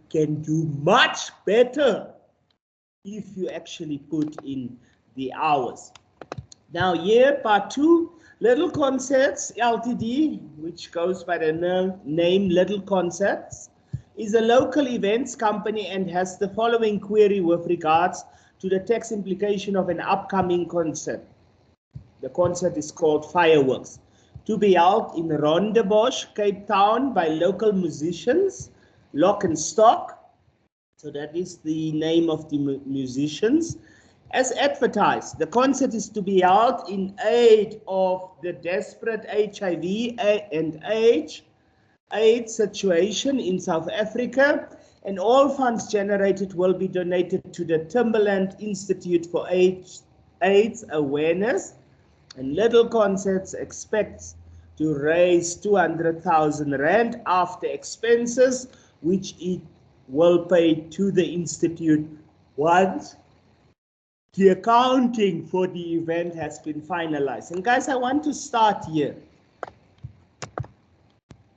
can do much better if you actually put in the hours. Now here, part 2, Little Concerts Ltd, which goes by the name Little Concerts, is a local events company and has the following query with regards to the tax implication of an upcoming concert. The concert is called Fireworks, to be held in Rondebosch, Cape Town, by local musicians, Lock and Stock. So that is the name of the musicians. As advertised, the concert is to be held in aid of the desperate HIV and AIDS situation in South Africa, and all funds generated will be donated to the Timberland Institute for AIDS Awareness. And Little Concerts expects to raise 200,000 Rand after expenses, which it will pay to the Institute once the accounting for the event has been finalized. And guys, I want to start here.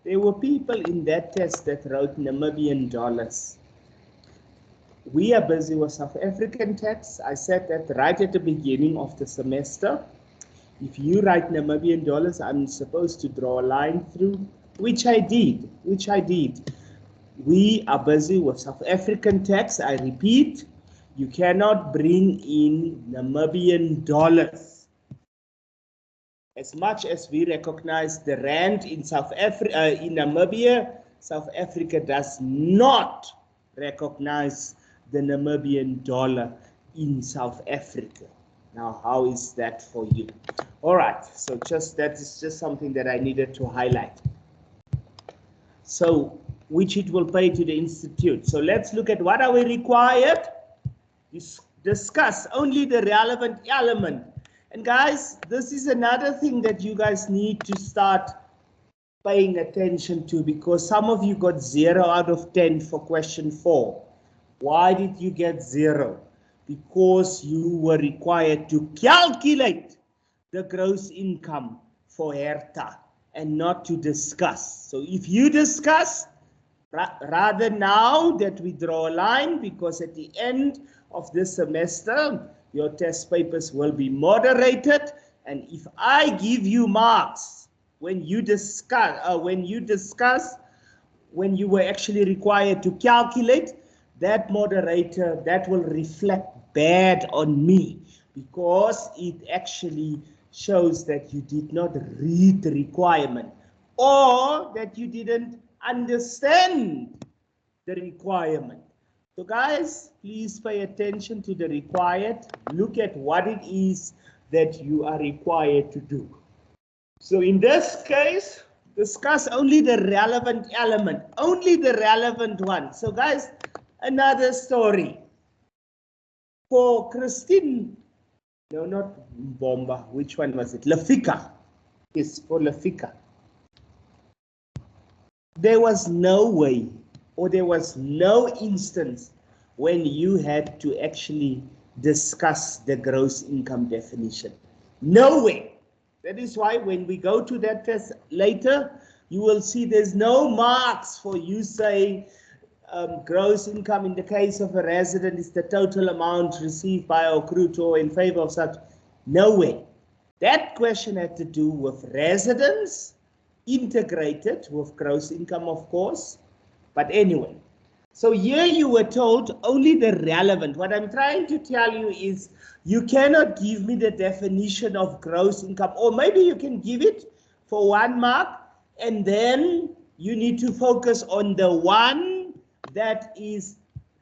There were people in that test that wrote Namibian dollars. We are busy with South African tax. I said that right at the beginning of the semester. If you write Namibian dollars, I'm supposed to draw a line through, which I did. We are busy with South African tax. I repeat, you cannot bring in Namibian dollars. As much as we recognize the rand in in Namibia, South Africa does not recognize the Namibian dollar in South Africa. Now, how is that for you? All right, so that is just something that I needed to highlight. So, which it will pay to the Institute. So let's look at what are we required. Discuss only the relevant element. And guys, this is another thing that you guys need to start paying attention to, because some of you got 0 out of 10 for question 4. Why did you get 0? Because you were required to calculate the gross income for Herta and not to discuss. So if you discuss, rather now that we draw a line, because at the end of this semester, your test papers will be moderated, and if I give you marks when you discuss, when you were actually required to calculate, that moderator, that will reflect bad on me, because it actually shows that you did not read the requirement, or that you didn't understand the requirement. So guys, please pay attention to the required. Look at what it is that you are required to do. So in this case, discuss only the relevant element, only the relevant one. So guys, another story. For Christine, no, not Bomba, which one was it? Lafika. Yes, for Lafika. There was no way, or there was no instance when you had to actually discuss the gross income definition. No way. That is why when we go to that test later, you will see there's no marks for you saying gross income in the case of a resident is the total amount received by or accrued to or in favor of such. No way. That question had to do with residents, integrated with gross income, of course. But anyway, so here you were told only the relevant. What I'm trying to tell you is you cannot give me the definition of gross income, or maybe you can give it for 1 mark, and then you need to focus on the one that is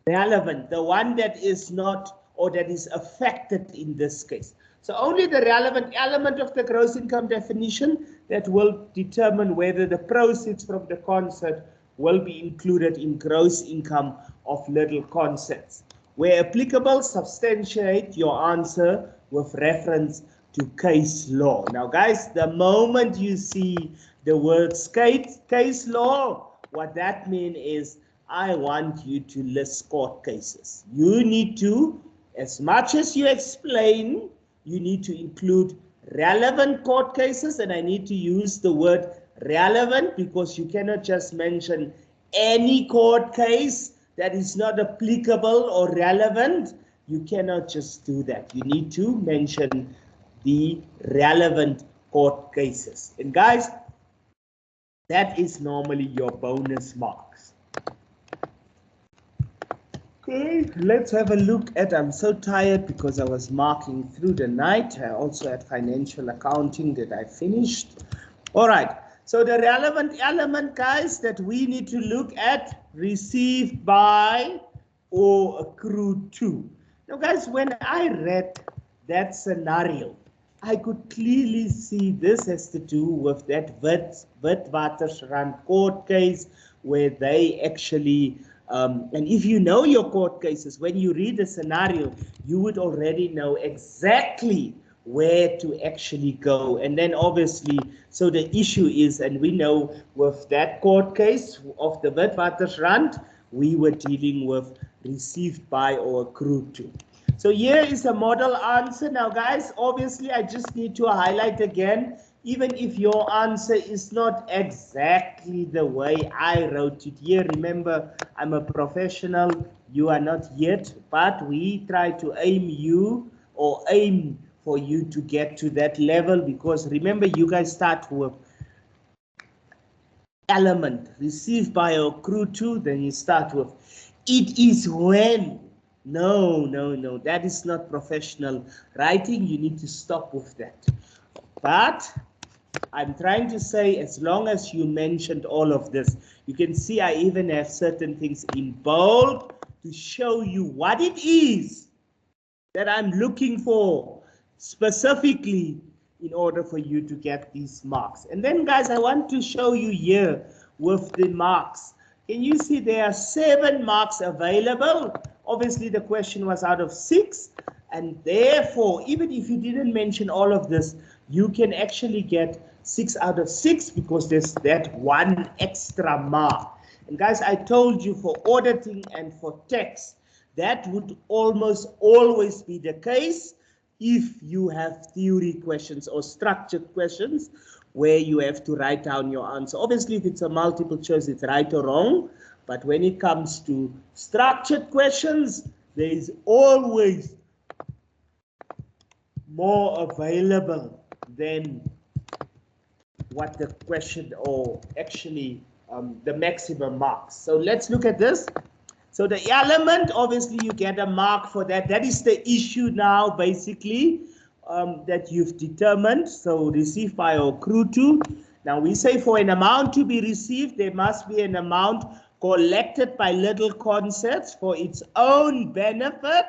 relevant, the one that is not, or that is affected in this case. So only the relevant element of the gross income definition that will determine whether the proceeds from the concert will be included in gross income of Little Concerts. Where applicable, substantiate your answer with reference to case law. Now guys, the moment you see the words case law, what that means is I want you to list court cases. You need to, as much as you explain, you need to include relevant court cases, and I need to use the word relevant because you cannot just mention any court case that is not applicable or relevant, you cannot just do that. You need to mention the relevant court cases. And guys, that is normally your bonus marks. Okay, let's have a look at, I'm so tired because I was marking through the night. I also had financial accounting that I finished. All right, so the relevant element, guys, that we need to look at, received by or accrued to. Now, guys, when I read that scenario, I could clearly see this has to do with that Witwatersrand court case where they actually, and if you know your court cases, when you read the scenario, you would already know exactly where to actually go. And then obviously, so the issue is, and we know with that court case of the Witwatersrand, we were dealing with received by or accrued to. So here is the model answer. Now, guys, obviously, I just need to highlight again, even if your answer is not exactly the way I wrote it here. Remember, I'm a professional. You are not yet, but we try to aim for you to get to that level, because remember, you guys start with element, received by or accrued to, then you start with it is when. No, that is not professional writing. You need to stop with that. But I'm trying to say, as long as you mentioned all of this, you can see I even have certain things in bold to show you what it is that I'm looking for specifically in order for you to get these marks. And then, guys, I want to show you here with the marks. Can you see there are 7 marks available? Obviously, the question was out of 6. And therefore, even if you didn't mention all of this, you can actually get 6 out of 6 because there's that 1 extra mark. And guys, I told you for auditing and for tax, that would almost always be the case if you have theory questions or structured questions where you have to write down your answer. Obviously, if it's a multiple choice, it's right or wrong. But when it comes to structured questions, there is always more available than what the question or actually the maximum marks. So let's look at this. So the element, obviously you get a mark for that. That is the issue now, basically, that you've determined. So received by or accrued to. Now we say for an amount to be received, there must be an amount collected by little concerts for its own benefit.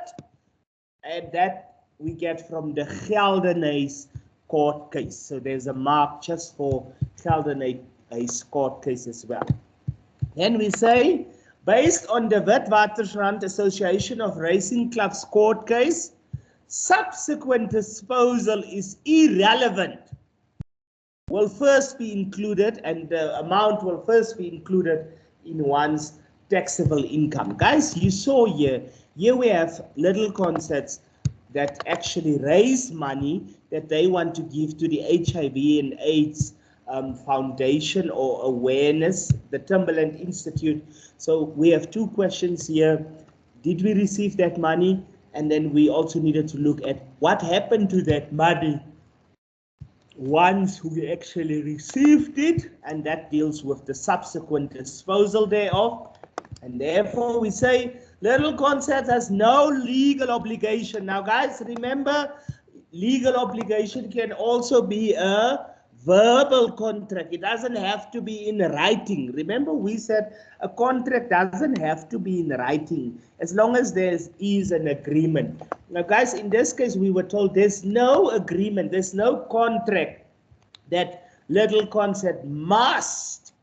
And that we get from the Geldenhuys court case. So there's a mark just for Geldenhuys court case as well. Then we say, based on the Witwatersrand Association of Racing Clubs court case, subsequent disposal is irrelevant. Will first be included, and the amount will first be included in one's taxable income. Guys, you saw here we have little concerts that actually raise money that they want to give to the HIV and AIDS Foundation or awareness, the Timberland Institute. So we have 2 questions here. Did we receive that money? And then we also needed to look at what happened to that money once we actually received it, and that deals with the subsequent disposal thereof. And therefore we say little concert has no legal obligation. Now guys, remember, legal obligation can also be a verbal contract. It doesn't have to be in writing. Remember, we said a contract doesn't have to be in writing as long as there is an agreement. Now guys, in this case, we were told there's no agreement, there's no contract that little concert must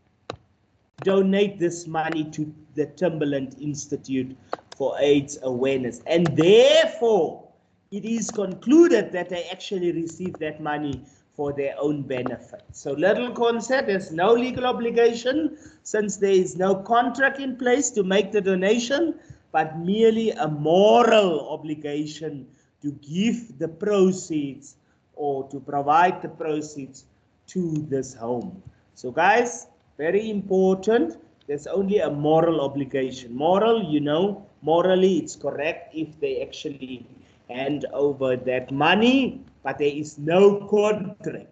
donate this money to the Timberland Institute for AIDS awareness. And therefore, it is concluded that they actually received that money for their own benefit. So little concert, there's no legal obligation since there is no contract in place to make the donation, but merely a moral obligation to give the proceeds or to provide the proceeds to this home. So guys, very important There's only a moral obligation. Moral, you know, morally it's correct if they actually hand over that money, but there is no contract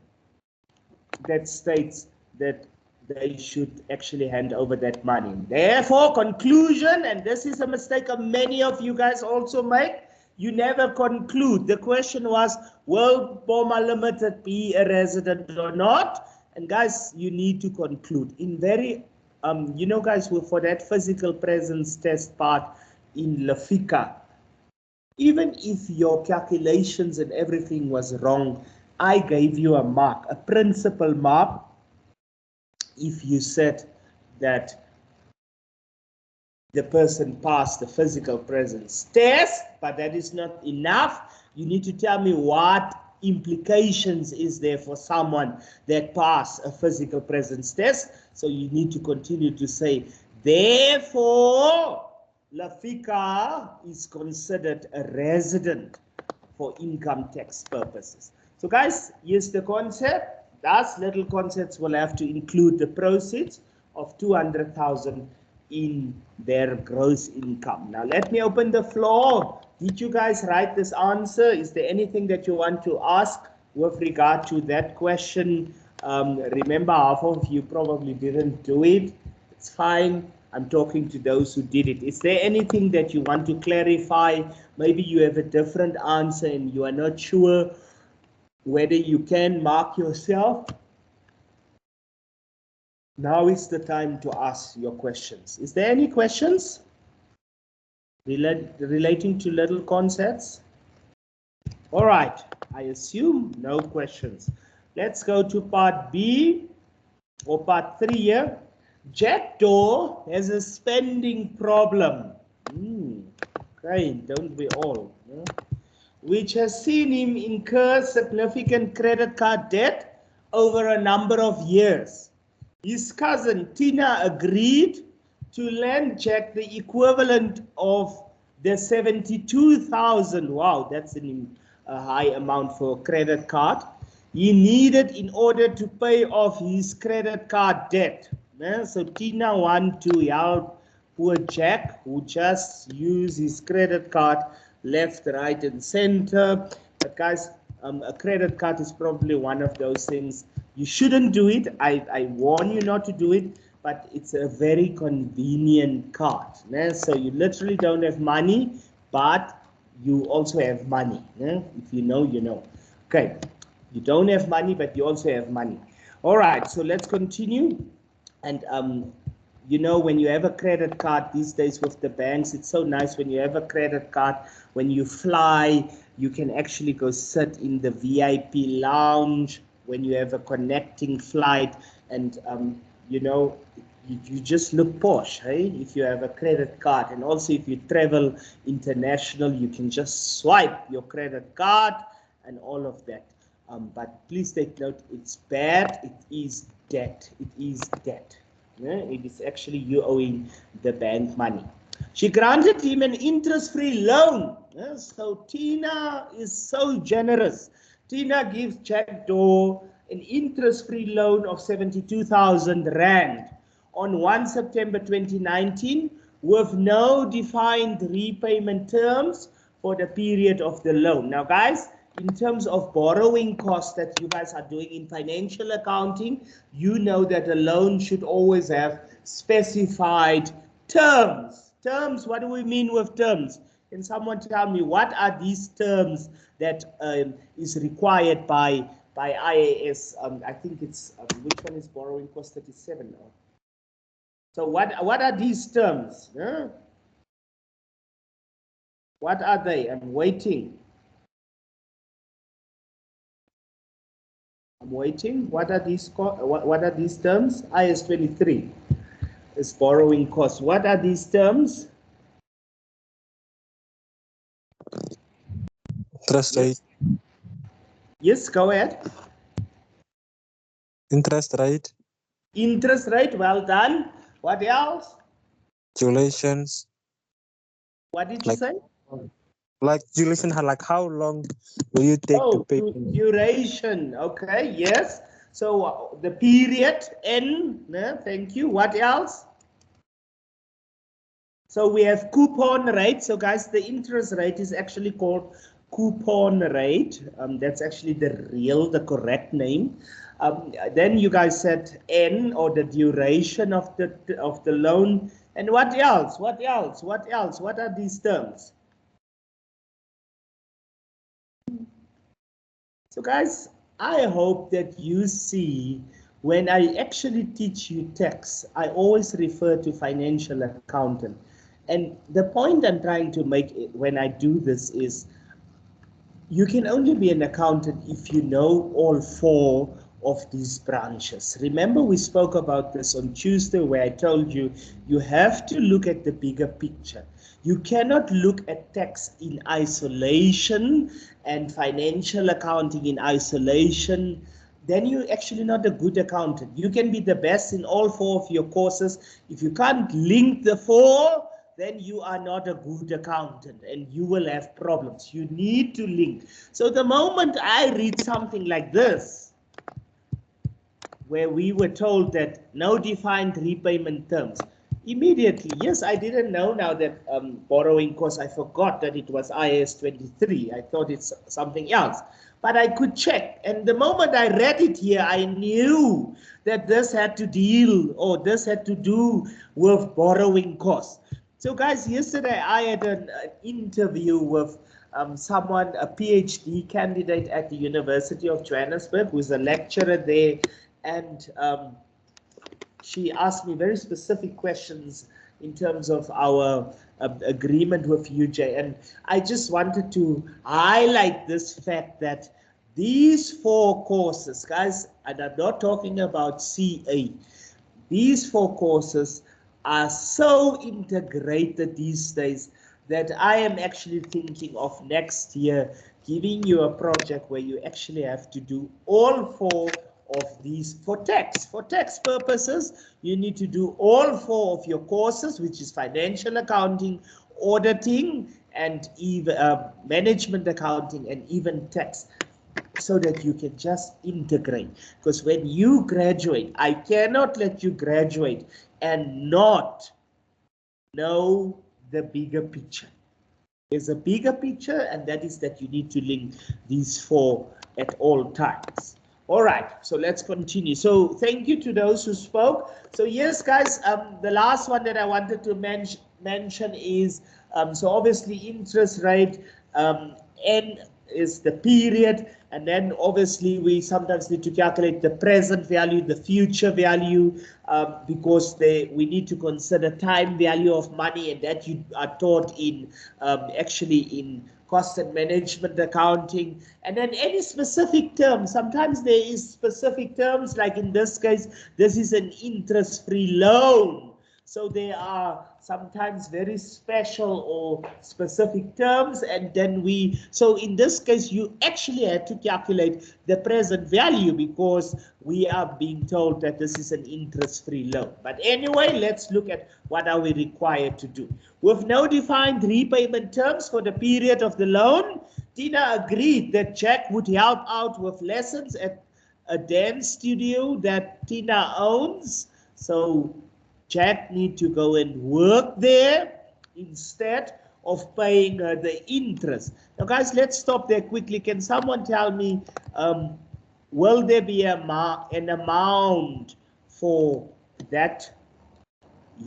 that states that they should actually hand over that money. Therefore, conclusion, and this is a mistake of many of you guys also make, you never conclude. The question was, will Boma Limited be a resident or not? And guys, you need to conclude. In very, you know guys, for that physical presence test part in Lafika, even if your calculations and everything was wrong, I gave you a mark, a principal mark, if you said that the person passed the physical presence test, but that is not enough. You need to tell me what implications is there for someone that passed a physical presence test. So you need to continue to say, therefore, Lafika is considered a resident for income tax purposes. So guys, here's the concept. Thus, little concepts will have to include the proceeds of 200,000 in their gross income. Now, let me open the floor. Did you guys write this answer? Is there anything that you want to ask with regard to that question? Remember, half of you probably didn't do it. It's fine. I'm talking to those who did it. Is there anything that you want to clarify? Maybe you have a different answer and you are not sure whether you can mark yourself. Now is the time to ask your questions. Is there any questions relating to little concepts? All right, I assume no questions. Let's go to part B or part 3 here. Jack Doe has a spending problem. Okay, don't we all? Yeah? Which has seen him incur significant credit card debt over a number of years. His cousin Tina agreed to lend Jack the equivalent of the 72,000. Wow, that's a high amount for a credit card. He needed in order to pay off his credit card debt. So Tina wanted to help poor Jack, who just used his credit card left, right, and center. But guys, a credit card is probably one of those things. You shouldn't do it. I warn you not to do it, but it's a very convenient card. So you literally don't have money, but you also have money. If you know, you know. Okay, you don't have money, but you also have money. All right, so let's continue. And you know, when you have a credit card these days with the banks, it's so nice when you have a credit card. When you fly, you can actually go sit in the VIP lounge when you have a connecting flight, and you know, you just look posh, hey? If you have a credit card. And also if you travel international, you can just swipe your credit card and all of that. But please take note, it's bad. It is debt. It is debt. It is actually you owing the bank money. She granted him an interest-free loan. So Tina is so generous. Tina gives Jack Doe an interest-free loan of 72,000 Rand on 1 September 2019 with no defined repayment terms for the period of the loan. Now, guys, in terms of borrowing costs that you guys are doing in financial accounting, you know that a loan should always have specified terms. Terms, what do we mean with terms? Can someone tell me what are these terms that is required by IAS? I think it's, which one is borrowing cost 37 now? So what are these terms? Huh? What are they? I'm waiting. I'm waiting. What are these terms? IAS 23 is borrowing cost. What are these terms? Interest rate. Yes, go ahead. Interest rate. Interest rate, well done. What else? Durations. What did you say? Like duration, like how long will you take to pay? Duration. Okay, yes. So the period, N, thank you. What else? So we have coupon rate. So guys, the interest rate is actually called coupon rate. That's actually the correct name. Then you guys said N, or the duration of the loan. And what else? What else? What else? What are these terms? So guys, I hope that you see, when I actually teach you tax, I always refer to financial accountant. And the point I'm trying to make when I do this is, you can only be an accountant if you know all four of these branches. Remember, we spoke about this on Tuesday, where I told you, you have to look at the bigger picture. You cannot look at tax in isolation and financial accounting in isolation. Then you're actually not a good accountant. You can be the best in all four of your courses. If you can't link the four, then you are not a good accountant and you will have problems. You need to link. So the moment I read something like this, where we were told that no defined repayment terms, immediately, yes, I didn't know now that borrowing costs, I forgot that it was IAS 23. I thought it's something else. But I could check. And the moment I read it here, I knew that this had to deal, or this had to do with borrowing costs. So guys, yesterday I had an interview with someone, a PhD candidate at the University of Johannesburg, who's a lecturer there, and she asked me very specific questions in terms of our agreement with UJ. And I just wanted to highlight this fact that these four courses, guys, and I'm not talking about CA, these four courses are so integrated these days that I am actually thinking of next year giving you a project where you actually have to do all four of these for tax. For tax purposes, you need to do all four of your courses, which is financial accounting, auditing, and even management accounting, and even tax, so that you can just integrate. Because when you graduate, I cannot let you graduate and not know the bigger picture. There's a bigger picture, and that is that you need to link these four at all times. All right, so let's continue. So thank you to those who spoke. So yes, guys, the last one that I wanted to mention is, so obviously interest rate, N is the period, and then obviously we sometimes need to calculate the present value, the future value, because we need to consider time value of money, and that you are taught in actually in cost and management accounting. And then any specific terms, sometimes there is specific terms, like in this case, this is an interest-free loan. So there are sometimes very special or specific terms, and then so in this case, you actually had to calculate the present value because we are being told that this is an interest-free loan. But anyway, let's look at what are we required to do. With no defined repayment terms for the period of the loan, Tina agreed that Jack would help out with lessons at a dance studio that Tina owns. So Jack need to go and work there instead of paying the interest. Now, guys, let's stop there quickly. Can someone tell me, will there be an amount for that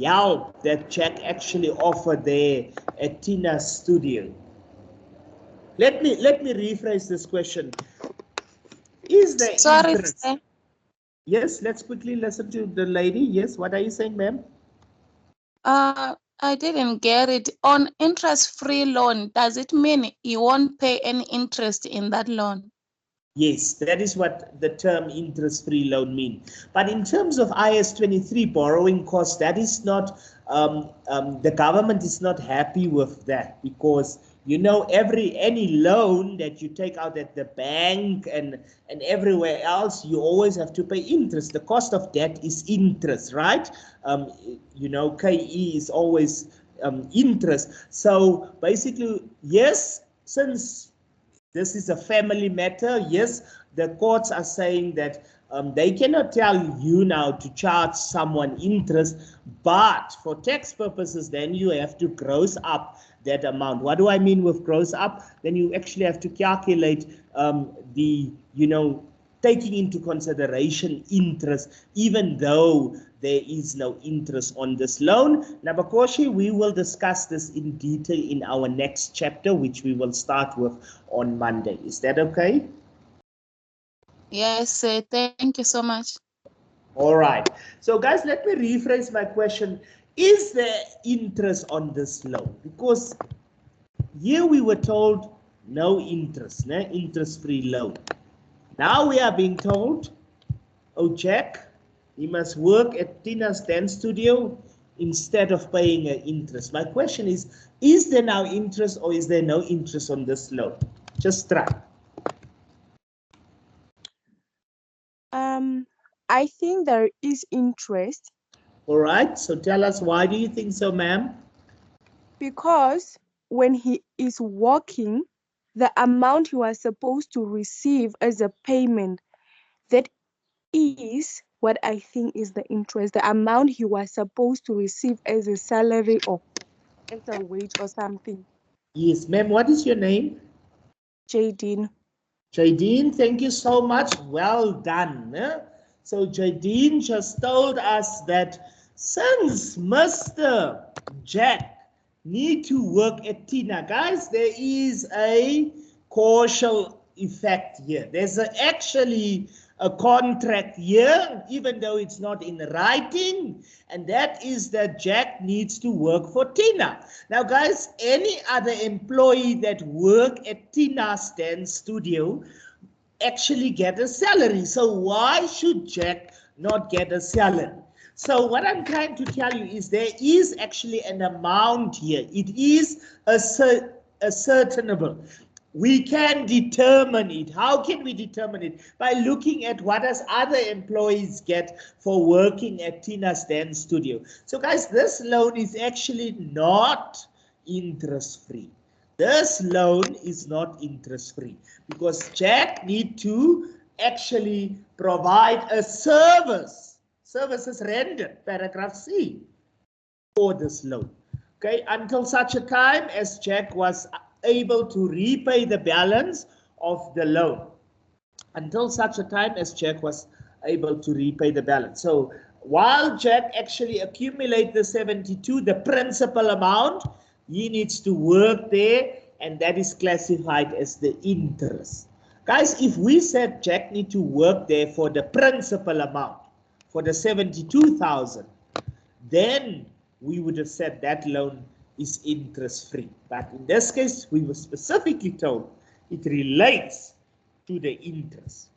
help that Jack actually offered there at Tina's studio? Let me rephrase this question. Is there interest? Sir. Yes, let's quickly listen to the lady. Yes, what are you saying, ma'am? I didn't get it. On interest-free loan, does it mean you won't pay any interest in that loan? Yes, that is what the term interest-free loan means. But in terms of IAS 23 borrowing costs, that is not, the government is not happy with that, because you know any loan that you take out at the bank and everywhere else, you always have to pay interest. The cost of debt is interest, right? You know, KE is always interest. So basically, yes, since this is a family matter, yes, the courts are saying that They cannot tell you now to charge someone interest, but for tax purposes, then you have to gross up that amount. What do I mean with gross up? Then you actually have to calculate the, taking into consideration interest, even though there is no interest on this loan. Now, Bakoshi, we will discuss this in detail in our next chapter, which we will start with on Monday. Is that okay? Yes, thank you so much. All right. So, guys, let me rephrase my question. Is there interest on this loan? Because here we were told no interest, interest-free loan. Now we are being told, oh, Jack, he must work at Tina's dance studio instead of paying an interest. My question is there now interest or is there no interest on this loan? Just try. I think there is interest. All right, so tell us, why do you think so, ma'am? Because when he is working, the amount he was supposed to receive as a payment, that is what I think is the interest, the amount he was supposed to receive as a salary or as a wage or something. Yes, ma'am, what is your name? Jadine. Jadine, thank you so much. Well done. So Jadine just told us that since Mr. Jack need to work at Tina, guys, there is a causal effect here. There's actually a contract here, even though it's not in writing, and that is that Jack needs to work for Tina. Now, guys, any other employee that work at Tina's dance studio actually get a salary. So why should Jack not get a salary? So what I'm trying to tell you is there is actually an amount here. It is ascertainable. We can determine it. How can we determine it? By looking at what does other employees get for working at Tina's dance studio. So guys, this loan is actually not interest-free. This loan is not interest-free because Jack need to actually provide a service. Services rendered, paragraph C, for this loan. Okay, until such a time as Jack was able to repay the balance of the loan. Until such a time as Jack was able to repay the balance. So while Jack actually accumulates the 72, the principal amount, he needs to work there, and that is classified as the interest. Guys, if we said Jack need to work there for the principal amount, for the 72,000, then we would have said that loan is interest-free. But in this case, we were specifically told it relates to the interest.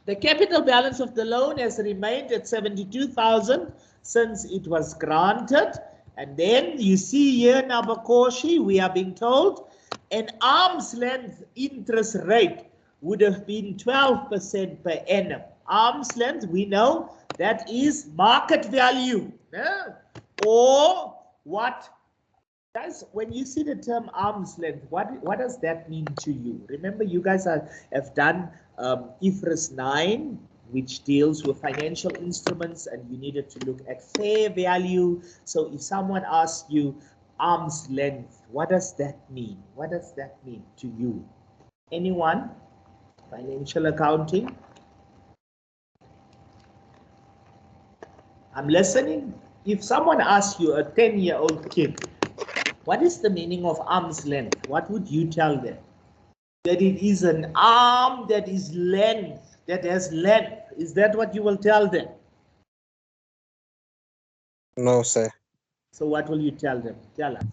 The capital balance of the loan has remained at 72,000 since it was granted. And then you see here, Nabakoshi, we are being told an arm's length interest rate would have been 12% per annum. Arm's length, we know that is market value. Or what? Guys, when you see the term arm's length, what does that mean to you? Remember, you guys have done IFRS 9, which deals with financial instruments, and you needed to look at fair value. So if someone asks you arm's length, what does that mean? What does that mean to you? Anyone? Financial accounting? I'm listening. If someone asks you, a 10-year-old kid, what is the meaning of arm's length? What would you tell them? That it is an arm that is length, that has length. Is that what you will tell them? No, sir. So what will you tell them? Tell us.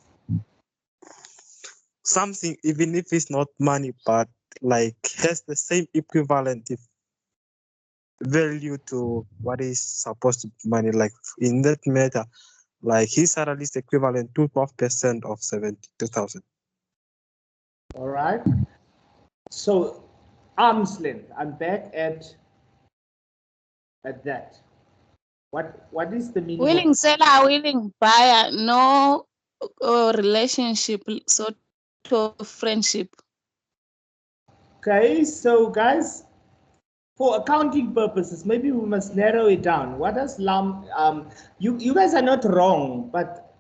Something, even if it's not money, but like has the same equivalent value to what is supposed to be money. Like in that matter, like his salary is equivalent to 12% of 72,000. All right. So arm's length. I'm back at that. What is the meaning? Willing seller, willing buyer, no relationship, sort of friendship. Okay, so guys, For accounting purposes, maybe we must narrow it down. What does lump? You guys are not wrong, but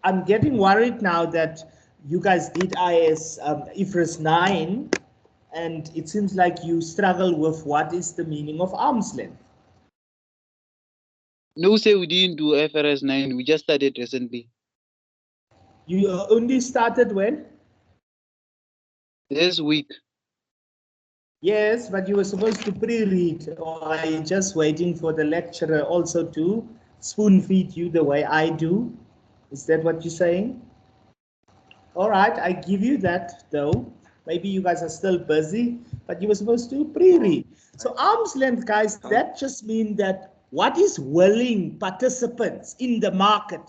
I'm getting worried now that you guys did IFRS 9, and it seems like you struggle with what is the meaning of arm's length. No, say we didn't do IFRS 9. We just started recently. You only started when? This week. Yes, but you were supposed to pre-read, or are you just waiting for the lecturer also to spoon feed you the way I do? Is that what you're saying? All right, I give you that though. Maybe you guys are still busy, but you were supposed to pre-read. So arm's length, guys, that just means that what is willing participants in the market,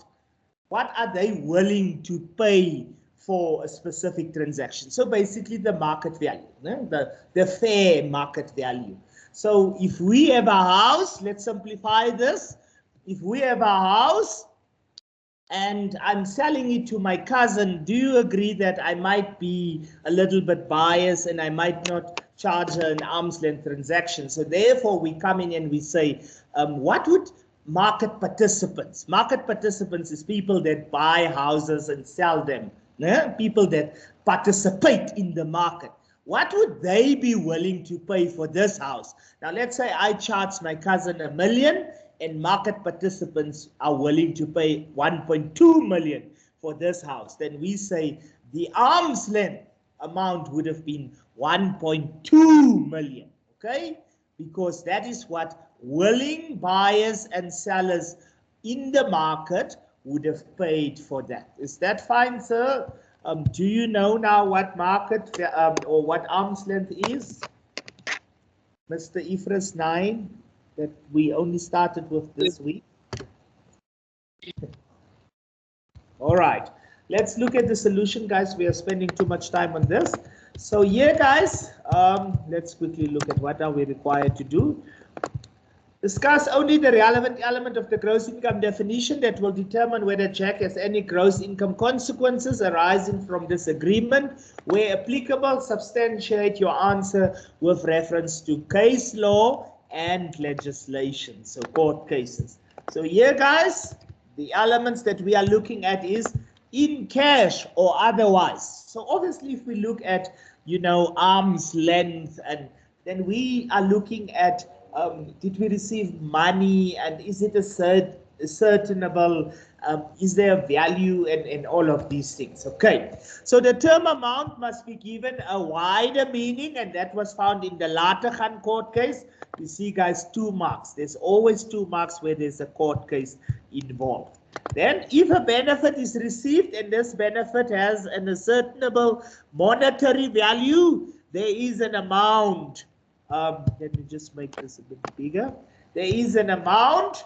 what are they willing to pay for a specific transaction? So basically the market value, the fair market value. So if we have a house, let's simplify this. If we have a house and I'm selling it to my cousin, do you agree that I might be a little bit biased and I might not charge her an arm's length transaction? So therefore we come in and we say, what would market participants is people that buy houses and sell them, people that participate in the market. What would they be willing to pay for this house? Now let's say I charge my cousin $1 million and market participants are willing to pay 1.2 million for this house. Then we say the arm's length amount would have been 1.2 million, okay? Because that is what willing buyers and sellers in the market would have paid for that. Is that fine, sir? Do you know now what market or what arm's length is? Mr. IFRS 9 that we only started with this week. All right, let's look at the solution, guys. We are spending too much time on this. So here, guys, let's quickly look at what are we required to do. Discuss only the relevant element of the gross income definition that will determine whether Jack has any gross income consequences arising from this agreement. Where applicable, substantiate your answer with reference to case law and legislation, so court cases. So here, guys, the elements that we are looking at is in cash or otherwise. So obviously if we look at, arm's length, and then we are looking at did we receive money, and is it ascertainable, is there a value, and all of these things. Okay, so the term amount must be given a wider meaning, and that was found in the Latergan court case. You see, guys, 2 marks. There's always 2 marks where there's a court case involved. Then if a benefit is received and this benefit has an ascertainable monetary value, there is an amount. Let me just make this a bit bigger. There is an amount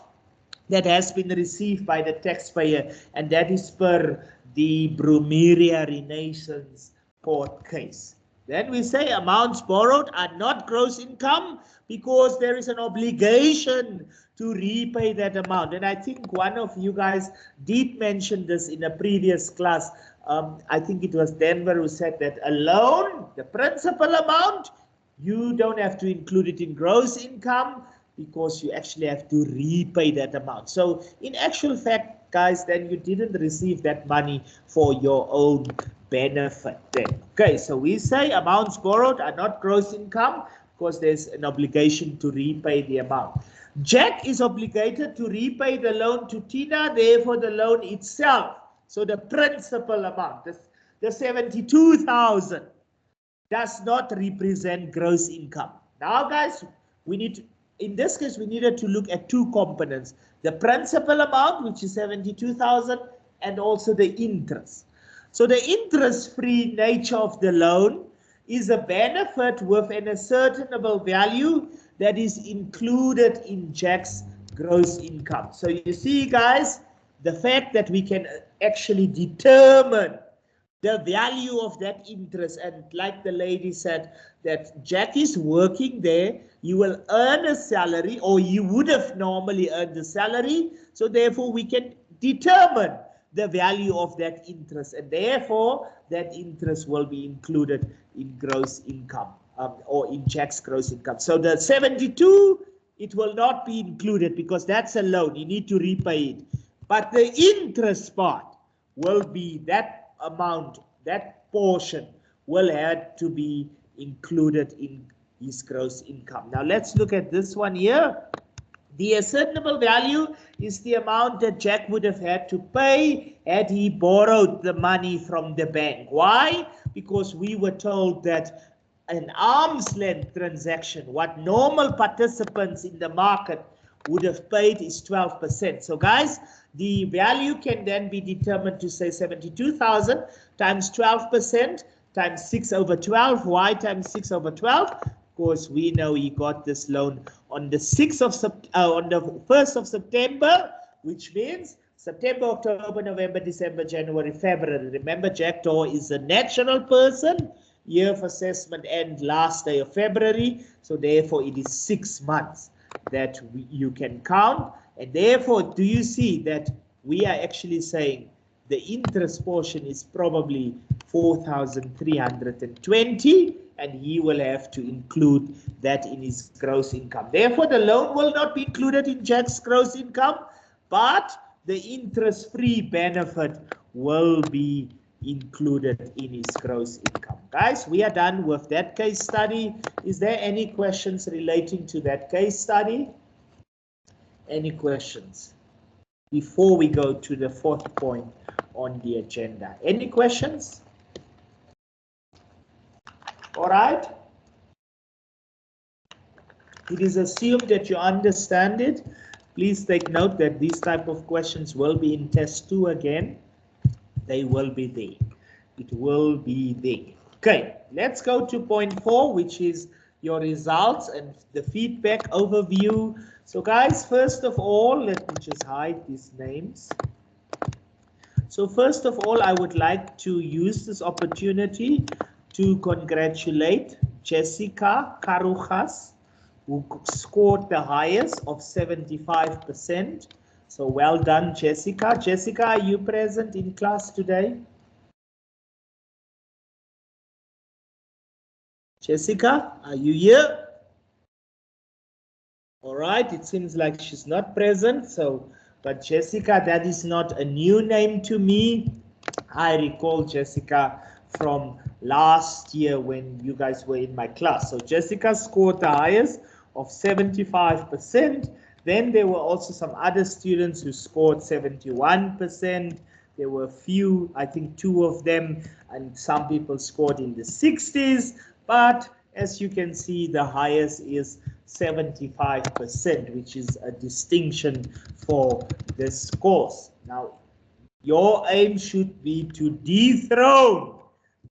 that has been received by the taxpayer, and that is per the Brumeria Renaissance court case. Then we say amounts borrowed are not gross income because there is an obligation to repay that amount. And I think one of you guys did mention this in a previous class. I think it was Denver who said that a loan, the principal amount, you don't have to include it in gross income because you actually have to repay that amount. So in actual fact, guys, then you didn't receive that money for your own benefit then. Okay, so we say amounts borrowed are not gross income because there's an obligation to repay the amount. Jack is obligated to repay the loan to Tina, therefore the loan itself, so the principal amount, the 72,000, does not represent gross income. Now, guys, in this case, we needed to look at 2 components, the principal amount, which is 72,000, and also the interest. So the interest-free nature of the loan is a benefit with an ascertainable value that is included in Jack's gross income. So you see, guys, the fact that we can actually determine the value of that interest, and like the lady said, that Jack is working there, you will earn a salary, or you would have normally earned a salary, so therefore we can determine the value of that interest, and therefore that interest will be included in gross income. or in Jack's gross income. So the 72, it will not be included because that's a loan. You need to repay it. But the interest part will be that amount, that portion will have to be included in his gross income. Now let's look at this one here. The ascertainable value is the amount that Jack would have had to pay had he borrowed the money from the bank. Why? Because we were told that an arm's length transaction, what normal participants in the market would have paid is 12%. So guys, the value can then be determined to say 72,000 times 12% times 6 over 12. Why times 6 over 12? Because we know he got this loan on the 1st of September, which means September, October, November, December, January, February. Remember, Jack Doe is a natural person. Year of assessment end last day of February. So therefore, it is 6 months that you can count. And therefore, do you see that we are actually saying the interest portion is probably 4,320, and he will have to include that in his gross income. Therefore, the loan will not be included in Jack's gross income, but the interest-free benefit will be included in his gross income. Guys, we are done with that case study. Is there any questions relating to that case study? Any questions before we go to the 4th point on the agenda? Any questions? All right. It is assumed that you understand it. Please take note that these type of questions will be in test 2 again. They will be there. It will be there. Okay, let's go to point 4, which is your results and the feedback overview. So guys, first of all, let me just hide these names. So first of all, I would like to use this opportunity to congratulate Jessica Karujas, who scored the highest of 75%. So well done, Jessica. Jessica, are you present in class today? Jessica, are you here? All right, it seems like she's not present. So, but Jessica, that is not a new name to me. I recall Jessica from last year when you guys were in my class. So Jessica scored the highest of 75%. Then there were also some other students who scored 71%. There were a few, I think 2 of them, and some people scored in the 60s. But as you can see, the highest is 75%, which is a distinction for this course. Now, your aim should be to dethrone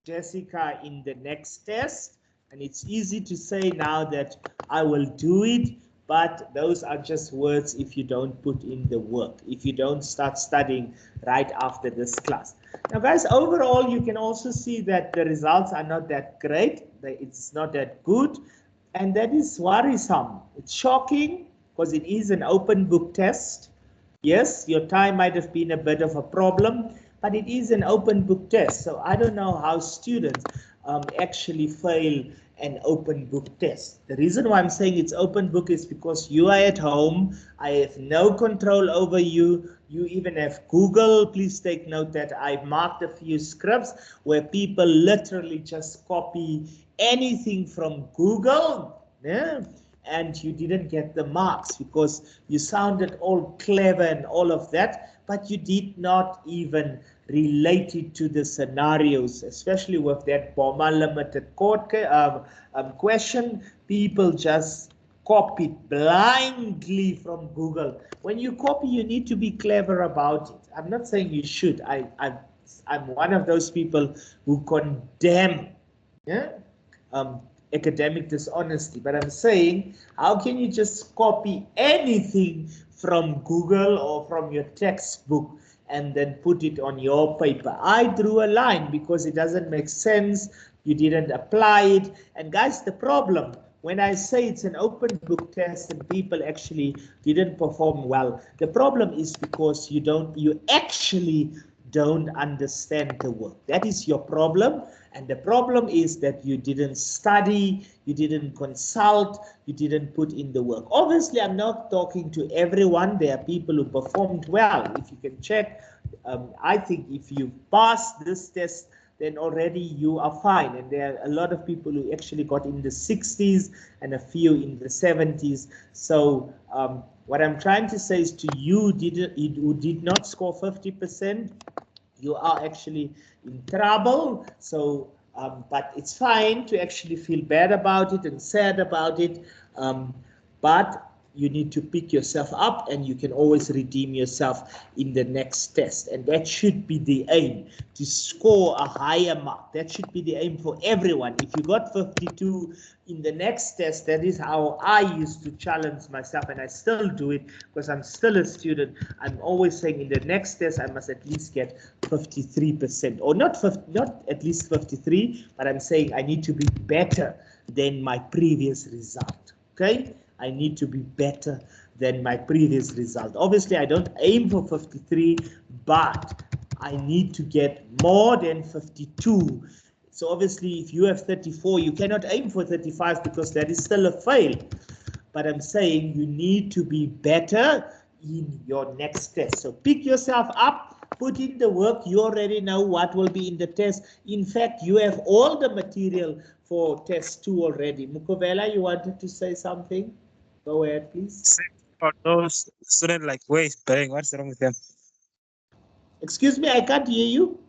Jessica in the next test. And it's easy to say now that I will do it, but those are just words if you don't put in the work, if you don't start studying right after this class. Now guys, overall you can also see that the results are not that great. It's not that good, and that is worrisome. It's shocking because it is an open book test. Yes, your time might have been a bit of a problem, but it is an open book test. So I don't know how students actually fail an open book test. The reason why I'm saying it's open book is because you are at home. I have no control over you. You even have Google. Please take note that I've marked a few scripts where people literally just copy anything from Google. Yeah? And you didn't get the marks because you sounded all clever and all of that, but you did not even relate it to the scenarios, especially with that Boma limited court question. People just copied blindly from Google. When you copy, you need to be clever about it. I'm not saying you should. I'm one of those people who condemn academic dishonesty, but I'm saying, how can you just copy anything from Google or from your textbook and then put it on your paper? I drew a line because it doesn't make sense. You didn't apply it. And guys, the problem, when I say it's an open book test and people actually didn't perform well, the problem is because you actually don't understand the work. That is your problem. And the problem is that you didn't study, you didn't consult, you didn't put in the work. Obviously, I'm not talking to everyone. There are people who performed well. If you can check, I think if you pass this test, then already you are fine. And there are a lot of people who actually got in the 60s and a few in the 70s. So what I'm trying to say is to you who did not score 50%, you are actually in trouble. So, but it's fine to actually feel bad about it and sad about it. But you need to pick yourself up, and you can always redeem yourself in the next test. And that should be the aim, to score a higher mark. That should be the aim for everyone. If you got 52 in the next test, that is how I used to challenge myself, and I still do it because I'm still a student. I'm always saying in the next test, I must at least get 53%, or not at least 53, but I'm saying I need to be better than my previous result. Okay? I need to be better than my previous result. Obviously, I don't aim for 53, but I need to get more than 52. So obviously, if you have 34, you cannot aim for 35 because that is still a fail. But I'm saying you need to be better in your next test. So pick yourself up, put in the work. You already know what will be in the test. In fact, you have all the material for test 2 already. Mukovela, you wanted to say something? Go ahead, please. For those students like ways paying, what's wrong with them? Excuse me, I can't hear you.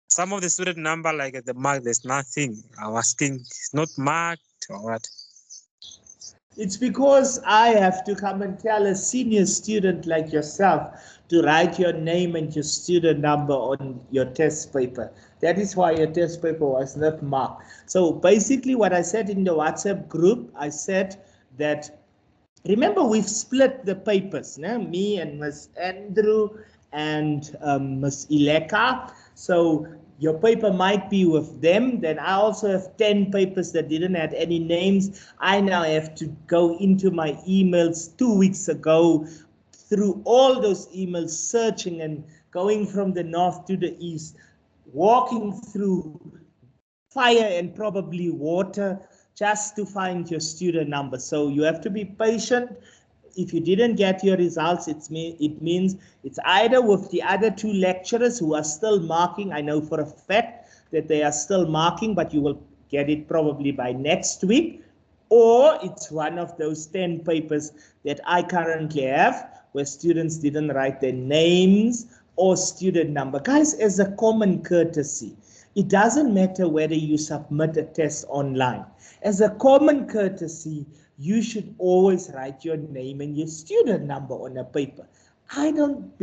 Some of the student number, like at the mark, there's nothing. I'm asking, it's not marked or what? It's because I have to come and tell a senior student like yourself to write your name and your student number on your test paper. That is why your test paper was not marked. So basically what I said in the WhatsApp group, I said that, remember we've split the papers, me and Ms. Andrew and Ms. Ileka. So your paper might be with them. Then I also have 10 papers that didn't have any names. I now have to go into my emails 2 weeks ago, through all those emails, searching and going from the north to the east, walking through fire and probably water just to find your student number. So you have to be patient. If you didn't get your results, it means it's either with the other 2 lecturers who are still marking. I know for a fact that they are still marking, but you will get it probably by next week. Or it's one of those 10 papers that I currently have where students didn't write their names or student number. Guys, as a common courtesy, it doesn't matter whether you submit a test online. As a common courtesy, you should always write your name and your student number on a paper. I can't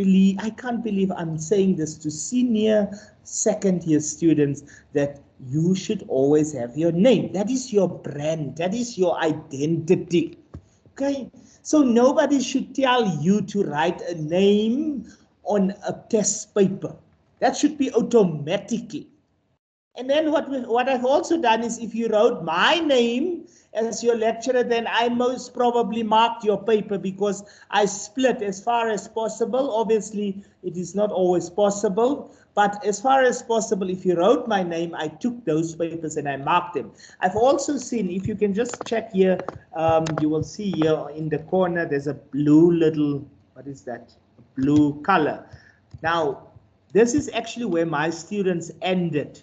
believe I'm saying this to senior, second-year students, that you should always have your name. That is your brand. That is your identity. Okay? So nobody should tell you to write a name on a test paper. That should be automatically. And then what I've also done is, if you wrote my name as your lecturer, then I most probably marked your paper, because I split as far as possible. Obviously, it is not always possible, but as far as possible, if you wrote my name, I took those papers and I marked them. I've also seen, if you can just check here, you will see here in the corner, there's a blue little, what is that? A blue color. Now, this is actually where my students ended.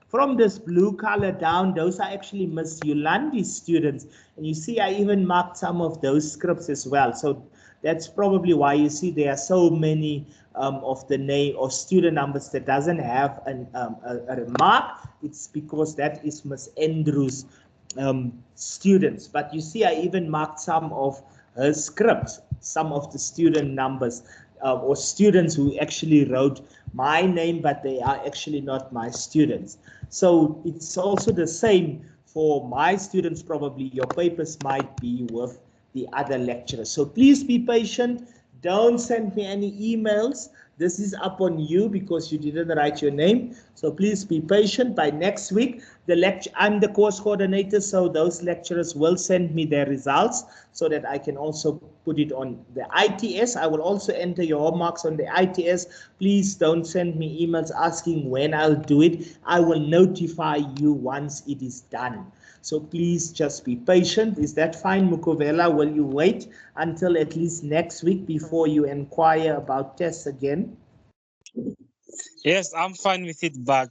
From this blue color down, those are actually Miss Yolandi's students. And you see, I even marked some of those scripts as well. So that's probably why you see there are so many of the name or student numbers that doesn't have a remark. It's because that is Miss Andrew's students. But you see, I even marked some of her scripts, some of the student numbers. Or students who actually wrote my name, but they are actually not my students. So it's also the same for my students. Probably your papers might be with the other lecturers. So please be patient. Don't send me any emails. This is up on you because you didn't write your name. So please be patient. By next week, I'm the course coordinator, so those lecturers will send me their results so that I can also put it on the ITS. I will also enter your marks on the ITS. Please don't send me emails asking when I'll do it. I will notify you once it is done. So please just be patient. Is that fine, Mukovela? Will you wait until at least next week before you inquire about tests again? Yes, I'm fine with it, but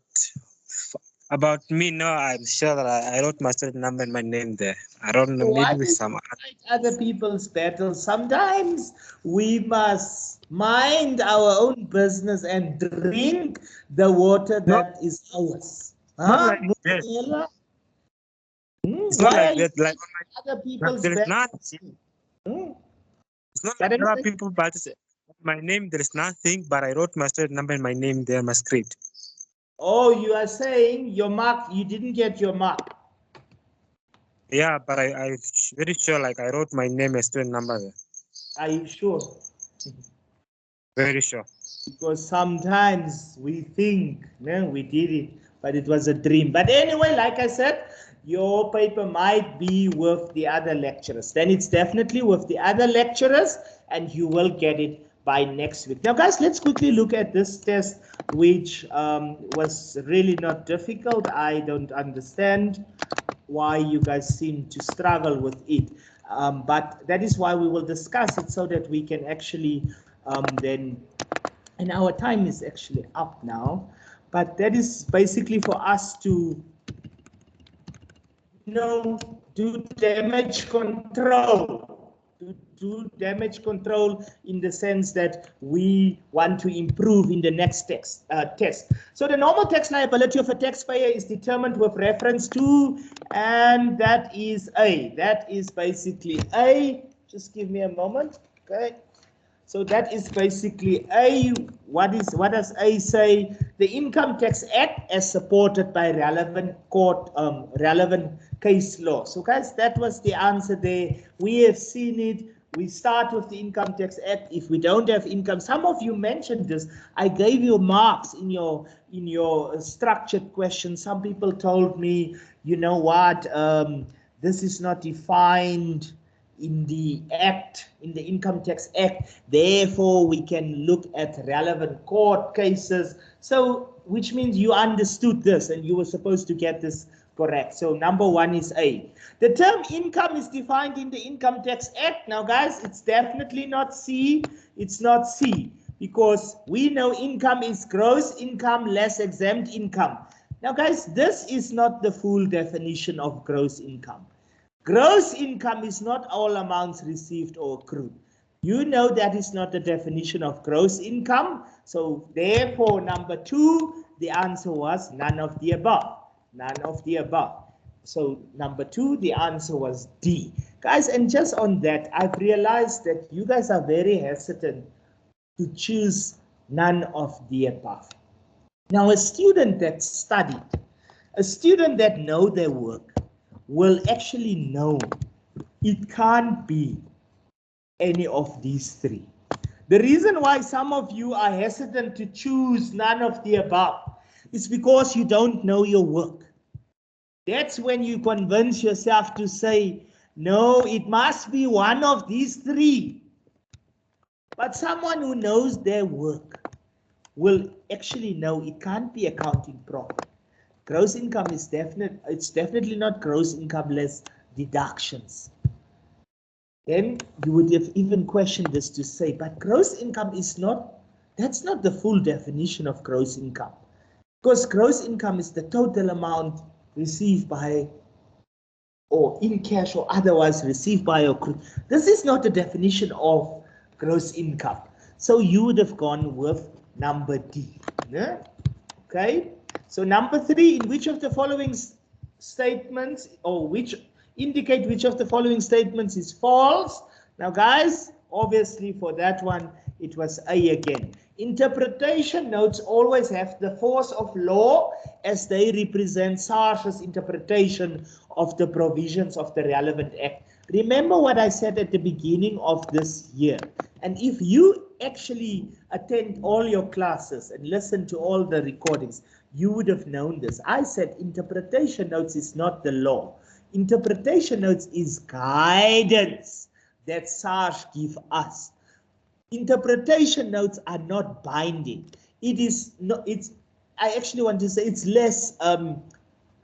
about me, no, I'm sure that I wrote my student number and my name there. I don't know, Why maybe with do some. you fight other people's battles? Sometimes we must mind our own business and drink the water that is ours. Not Huh? like that. Mukovela? It's not Why are like you that. Like other people's there is not. battles? Hmm? It's not like Pardon there are me? people, but my name there is nothing. But I wrote my student number and my name there, my script. Oh, you are saying your mark, you didn't get your mark. Yeah, but I very sure like I wrote my name and student number there. Are you sure? Very sure. Because sometimes we think, no, we did it, but it was a dream. But anyway, like I said, your paper might be with the other lecturers. Then it's definitely with the other lecturers, and you will get it by next week. Now, guys, let's quickly look at this test, which was really not difficult. I don't understand why you guys seem to struggle with it. But that is why we will discuss it so that we can actually then, and our time is actually up now, but that is basically for us to, do damage control. To do damage control in the sense that we want to improve in the next test. So the normal tax liability of a taxpayer is determined with reference to, and that is A. That is basically A. Just give me a moment, okay? So that is basically A. What does A say? The Income Tax Act as supported by relevant relevant case law. So guys, that was the answer there. We have seen it. We start with the Income Tax Act. If we don't have income, some of you mentioned this. I gave you marks in your structured question. Some people told me, you know what, this is not defined in the Act, in the Income Tax Act, therefore we can look at relevant court cases. So, which means you understood this and you were supposed to get this correct. So, number one is A. The term income is defined in the Income Tax Act. Now, guys, it's definitely not C. It's not C, because we know income is gross income less exempt income. Now, guys, this is not the full definition of gross income. Gross income is not all amounts received or accrued. You know that is not the definition of gross income. So therefore, number two, the answer was none of the above. None of the above. So number two, the answer was D. Guys, and just on that, I've realized that you guys are very hesitant to choose none of the above. Now, a student that studied, a student that know their work, will actually know it can't be any of these three. The reason why some of you are hesitant to choose none of the above is because you don't know your work. That's when you convince yourself to say, no, it must be one of these three. But someone who knows their work will actually know it can't be accounting profit. Gross income is it's definitely not gross income less deductions. Then you would have even questioned this to say, but gross income is not, that's not the full definition of gross income. Because gross income is the total amount received by, or in cash or otherwise received by a group. This is not the definition of gross income. So you would have gone with number D. Yeah? Okay. So number three, in which of the following statements, or which indicate which of the following statements is false? Now guys, obviously for that one, it was A again. Interpretation notes always have the force of law as they represent SARS's interpretation of the provisions of the relevant act. Remember what I said at the beginning of this year. And if you actually attend all your classes and listen to all the recordings, you would have known this. I said interpretation notes is not the law. Interpretation notes is guidance that SARS give us. Interpretation notes are not binding. It is not, I actually want to say it's less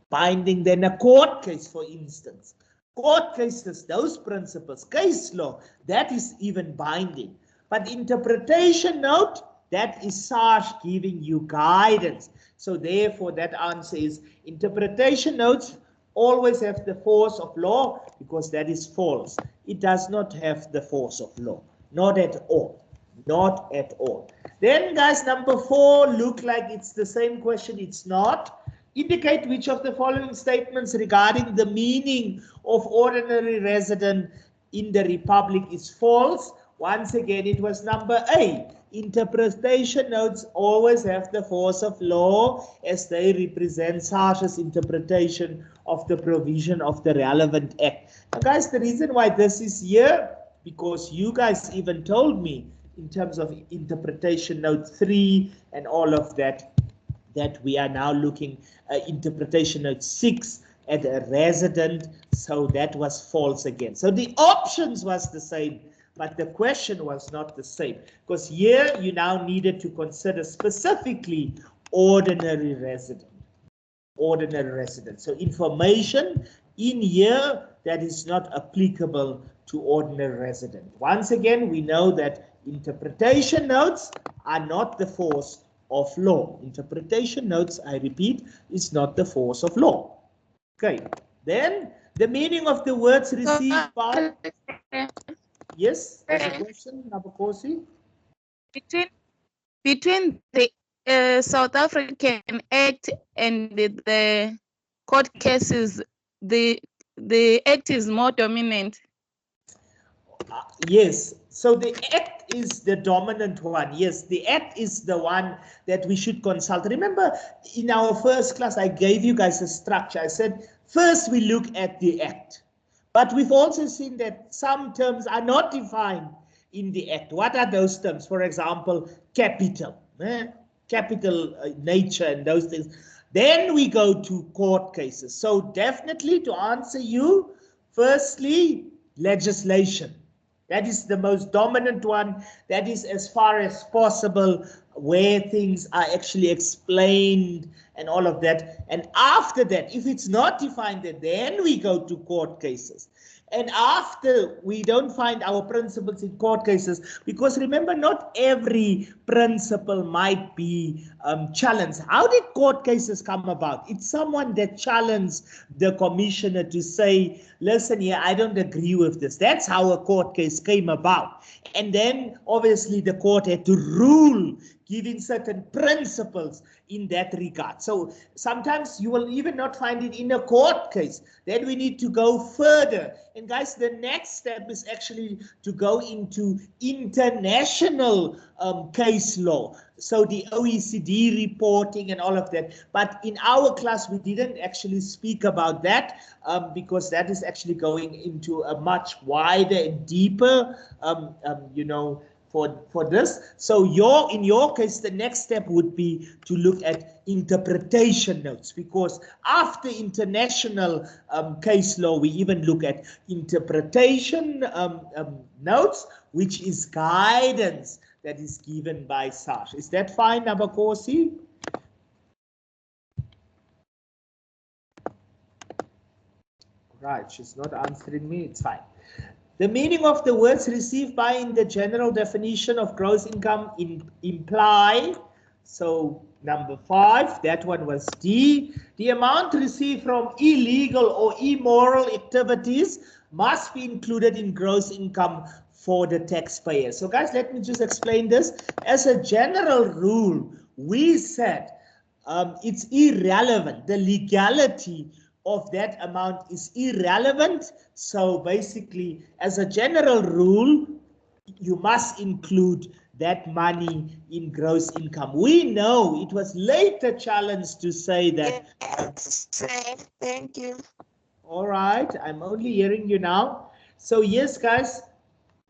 binding than a court case, for instance. Court cases, those principles, case law, that is even binding. But interpretation note, that is SARS giving you guidance. So therefore that answer is interpretation notes always have the force of law, because that is false. It does not have the force of law. Not at all. Not at all. Then guys, number 4, look like it's the same question. It's not. Indicate which of the following statements regarding the meaning of ordinary resident in the Republic is false. Once again, it was number A. Interpretation notes always have the force of law as they represent SARS's interpretation of the provision of the relevant act. Now guys, the reason why this is here, because you guys even told me in terms of interpretation note 3 and all of that, that we are now looking interpretation note 6 at a resident, so that was false again. So the options was the same, but the question was not the same, because here you now needed to consider specifically ordinary resident. Ordinary resident. So information in here that is not applicable to ordinary resident. Once again, we know that interpretation notes are not the force of law. Interpretation notes, I repeat, is not the force of law. Okay, then the meaning of the words received by... Yes, there's a question, Nabakosi? Between the South African Act and the court cases, the Act is more dominant. Yes, so the Act is the dominant one. Yes, the Act is the one that we should consult. Remember, in our first class, I gave you guys a structure. I said, first we look at the Act. But we've also seen that some terms are not defined in the Act. What are those terms? For example, capital, capital nature and those things. Then we go to court cases. So definitely to answer you, firstly, legislation. That is the most dominant one. That is as far as possible where things are actually explained and all of that. And after that, if it's not defined, then we go to court cases. And after, we don't find our principles in court cases, because remember, not every principle might be challenged. How did court cases come about? It's someone that challenged the commissioner to say, listen here, I don't agree with this. That's how a court case came about. And then obviously the court had to rule, giving certain principles in that regard. So sometimes you will even not find it in a court case. Then we need to go further. And guys, the next step is actually to go into international case law. So the OECD reporting and all of that. But in our class, we didn't actually speak about that because that is actually going into a much wider and deeper, for this. So in your case, the next step would be to look at interpretation notes, because after international case law, we even look at interpretation notes, which is guidance that is given by SARS. Is that fine, Nabakosi? Right, she's not answering me, it's fine. The meaning of the words received by in the general definition of gross income imply, so number 5, that one was D. The amount received from illegal or immoral activities must be included in gross income for the taxpayer. So guys, let me just explain this. As a general rule, we said it's irrelevant. The legality of that amount is irrelevant. So basically, as a general rule, you must include that money in gross income. We know it was later challenged to say that. Yes, thank you. All right, I'm only hearing you now. So yes, guys,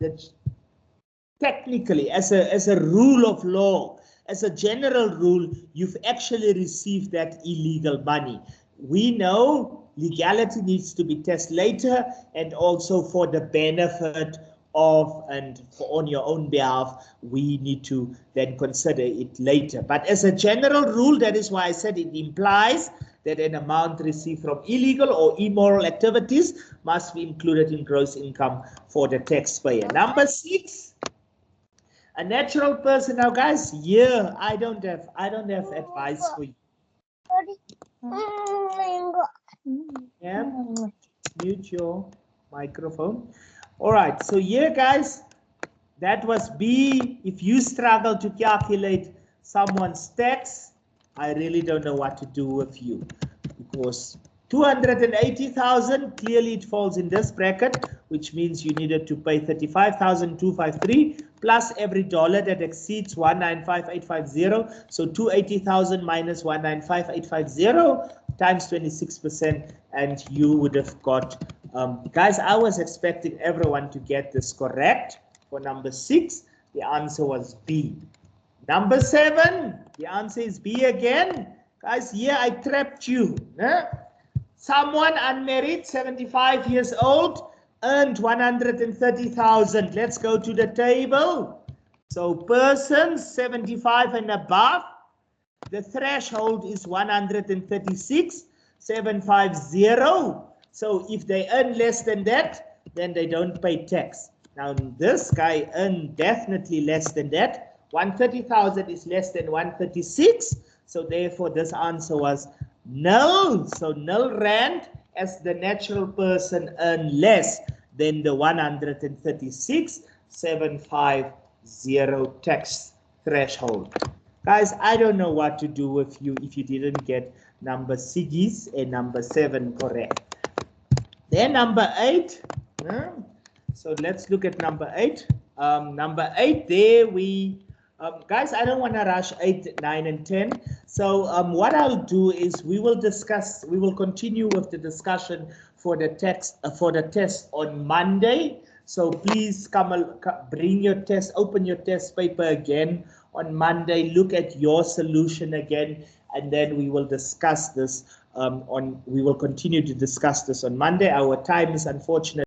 that technically, as a rule of law, as a general rule, you've actually received that illegal money. We know legality needs to be tested later, and also for the benefit of and for on your own behalf, we need to then consider it later. But as a general rule, that is why I said it implies that an amount received from illegal or immoral activities must be included in gross income for the taxpayer. Number 6. A natural person. Now, guys, here I don't have advice for you. Yeah, mute your microphone. All right, so here, guys, that was B. If you struggle to calculate someone's tax, I really don't know what to do with you, because 280,000, clearly it falls in this bracket, which means you needed to pay 35,253 plus every dollar that exceeds 195,850. So 280,000 minus 195,850 times 26%, and you would have got, guys, I was expecting everyone to get this correct. For number 6, the answer was B. Number 7, the answer is B again. Guys, here I trapped you. Someone unmarried, 75 years old, earned 130,000. Let's go to the table. So persons 75 and above, the threshold is 136,750. So if they earn less than that, then they don't pay tax. Now this guy earned definitely less than that. 130,000 is less than 136. So therefore this answer was null. So null rand, as the natural person earned less than the 136,750 tax threshold. Guys, I don't know what to do with you if you didn't get number 6 and number 7 correct. Then number 8. So let's look at number 8. Number 8, there we, guys, I don't want to rush 8, 9, and 10. So what I'll do is we will continue with the discussion for the test on Monday. So please bring your test, open your test paper again on Monday, look at your solution again, and then we will discuss this we will continue to discuss this on Monday. Our time is unfortunately